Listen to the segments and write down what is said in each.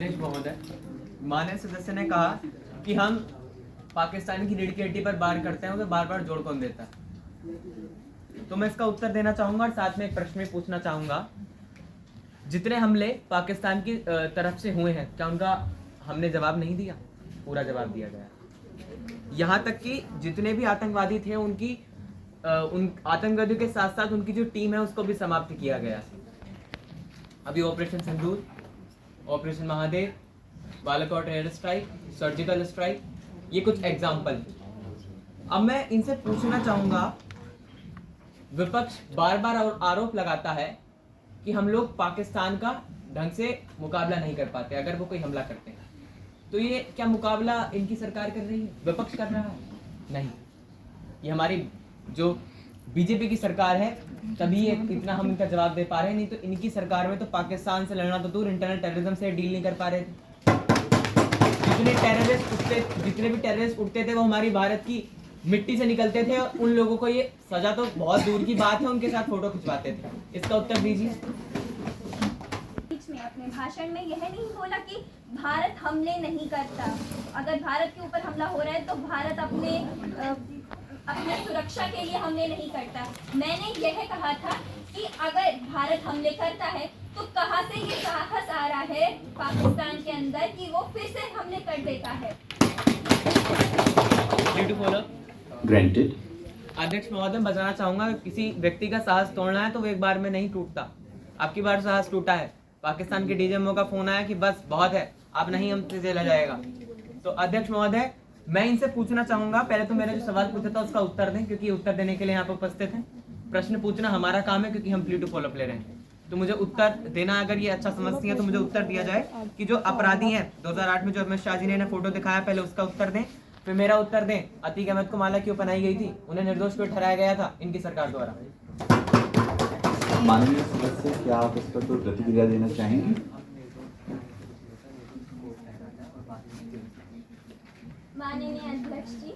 महोदय, माननीय सदस्य ने कहा कि हम पाकिस्तान की रीढ़ की हड्डी पर बार करते हैं, उसे बार बार जोड़ कौन देता है। तो मैं इसका उत्तर देना चाहूंगा और साथ में एक प्रश्न भी पूछना चाहूंगा। जितने हमले पाकिस्तान की तरफ से हुए हैं, क्या उनका हमने जवाब नहीं दिया? पूरा जवाब दिया गया। यहाँ तक कि जितने भी आतंकवादी थे उन आतंकवादियों के साथ साथ उनकी जो टीम है उसको भी समाप्त किया गया। अभी operation Sindoor, operation Mahadev, Balakot air strike, surgical strike, ये कुछ एग्जाम्पल। अब मैं इनसे पूछना चाहूंगा, विपक्ष बार बार आरोप लगाता है कि हम लोग पाकिस्तान का ढंग से मुकाबला नहीं कर पाते अगर वो कोई हमला करते हैं। तो ये क्या मुकाबला इनकी सरकार कर रही है, विपक्ष कर रहा है? नहीं, ये हमारी जो बीजेपी की सरकार है तभी ये इतना हम इनका जवाब दे पा रहे हैं। नहीं तो इनकी सरकार में तो पाकिस्तान से लड़ना तो दूर, इंटरनल टेररिज्म से डील नहीं कर पा रहे थे। जितने भी टेररिस्ट उठते थे वो हमारी भारत की मिट्टी से निकलते थे और उन लोगों को ये सजा तो बहुत दूर की बात है, उनके साथ फोटो खिंचवाते थे। इसका उत्तर दीजिए। बीच में अपने भाषण में यह नहीं बोला कि भारत हमले नहीं करता। अगर भारत के ऊपर हमला हो रहा है तो भारत अपने सुरक्षा के लिए हमले नहीं करता। मैंने यह कहा था कि अगर भारत हमले करता है तो कहां से ये साहस आ रहा है पाकिस्तान के अंदर कि वो फिर से हमले कर देता है। Granted. अध्यक्ष महोदय, बताना चाहूंगा, किसी व्यक्ति का साहस तोड़ना है तो वो एक बार में नहीं टूटता। आपकी बार साहस टूटा है। पाकिस्तान के डीजीएमओ का फोन आया कि बस बहुत है, आप नहीं हमसे जेला जाएगा। तो अध्यक्ष महोदय, मैं इनसे पूछना चाहूंगा, पहले तो मैंने जो सवाल पूछा था उसका उत्तर दें, क्योंकि उत्तर देने के लिए यहाँ पर उपस्थित हैं। प्रश्न पूछना हमारा काम है क्योंकि हम प्ली टू फॉलो ले रहे हैं। तो मुझे उत्तर देना, अगर ये अच्छा समझती है तो मुझे उत्तर दिया जाए कि जो अपराधी हैं 2008 में जो अमित शाह जी ने फोटो दिखाया, पहले उसका उत्तर दें, फिर मेरा उत्तर दें। अतीक अहमद को माला क्यों पहनाई गई थी, उन्हें निर्दोष क्यों ठहराया गया था इनकी सरकार द्वारा? माननीय सदस्य, क्या आप इस पर कोई प्रतिक्रिया देना चाहेंगे? माननीय अध्यक्ष जी,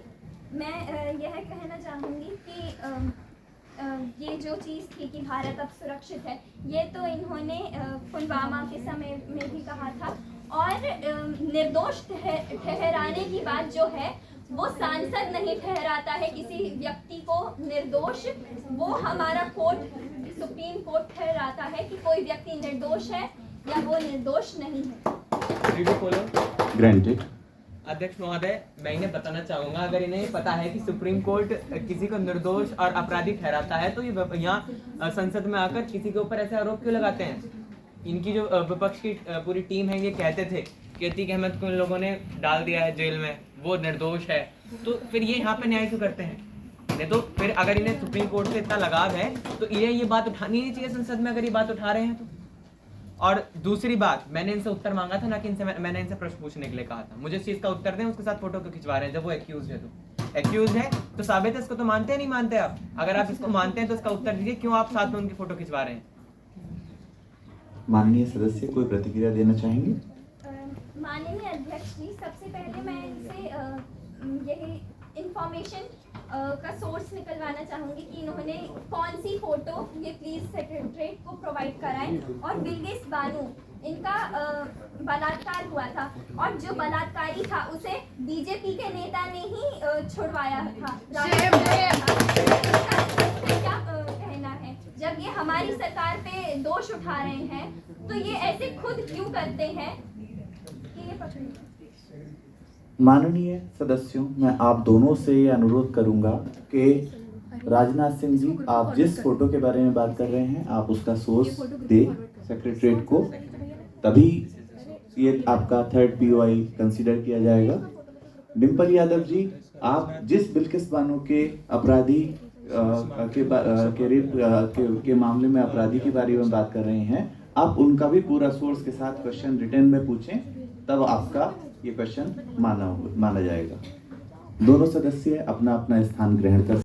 मैं यह कहना चाहूँगी कि ये जो चीज़ थी कि भारत अब सुरक्षित है, ये तो इन्होंने पुलवामा के समय में भी कहा था। और निर्दोष ठहराने की बात जो है वो सांसद नहीं ठहराता है किसी व्यक्ति को निर्दोष, वो हमारा कोर्ट, सुप्रीम कोर्ट ठहराता है कि कोई व्यक्ति निर्दोष है या वो निर्दोष नहीं है। ग्रांटेड। अध्यक्ष महोदय, मैं इन्हें बताना चाहूंगा, अगर इन्हें पता है कि सुप्रीम कोर्ट किसी को निर्दोष और अपराधी ठहराता है तो ये यहाँ संसद में आकर किसी के ऊपर ऐसे आरोप क्यों लगाते हैं? इनकी जो विपक्ष की पूरी टीम है ये कहते थे कि अतीक अहमद को इन लोगों ने डाल दिया है जेल में, वो निर्दोष है, तो फिर ये यहाँ पे न्याय क्यों करते हैं? नहीं तो फिर अगर इन्हें सुप्रीम कोर्ट से इतना लगाव है तो इन्हें ये बात उठानी नहीं चाहिए संसद में, अगर ये बात उठा रहे हैं तो। और दूसरी बात, मैंने इनसे उत्तर मांगा था ना कि मैंने इनसे प्रश्न पूछने के लिए कहा था। मुझे इस चीज का उत्तर दें, उसके साथ फोटो क्यों खिंचवा रहे हैं जब वो एक्यूज है? तो एक्यूज है तो साबित है, इसको तो मानते हैं नहीं मानते आप? अगर आप इसको मानते हैं तो इसका उत्तर दीजिए, क्यों आप साथ में उनकी फोटो खिंचवा रहे हैं? माननीय सदस्य, कोई प्रतिक्रिया देना चाहेंगे? माननीय अध्यक्ष जी, सबसे पहले मैं इनसे यही इंफॉर्मेशन का सोर्स निकलवाना चाहूँगी कि इन्होंने कौन सी फोटो ये प्लीज सेक्रेटरीट को प्रोवाइड कराएं। और बिल्किस बानो, इनका बलात्कार हुआ था और जो बलात्कारी था उसे बीजेपी के नेता ने ही छुड़वाया था। क्या कहना है, जब ये हमारी सरकार पे दोष उठा रहे हैं तो ये ऐसे खुद क्यों करते हैं कि ये पकड़े? माननीय सदस्यों, मैं आप दोनों से ये अनुरोध करूंगा कि राजनाथ सिंह जी, आप जिस फोटो के बारे में बात कर रहे हैं आप उसका सोर्स दे सेक्रेटरीट को, तभी ये आपका थर्ड POI कंसीडर किया जाएगा। डिम्पल यादव जी, आप जिस बिल्किस बानो के अपराधी के मामले में अपराधी के बारे में बात कर रहे हैं, आप उनका भी पूरा सोर्स के साथ क्वेश्चन रिटर्न में पूछें, तब आपका ये क्वेश्चन माना जाएगा। दोनों सदस्य अपना अपना स्थान ग्रहण कर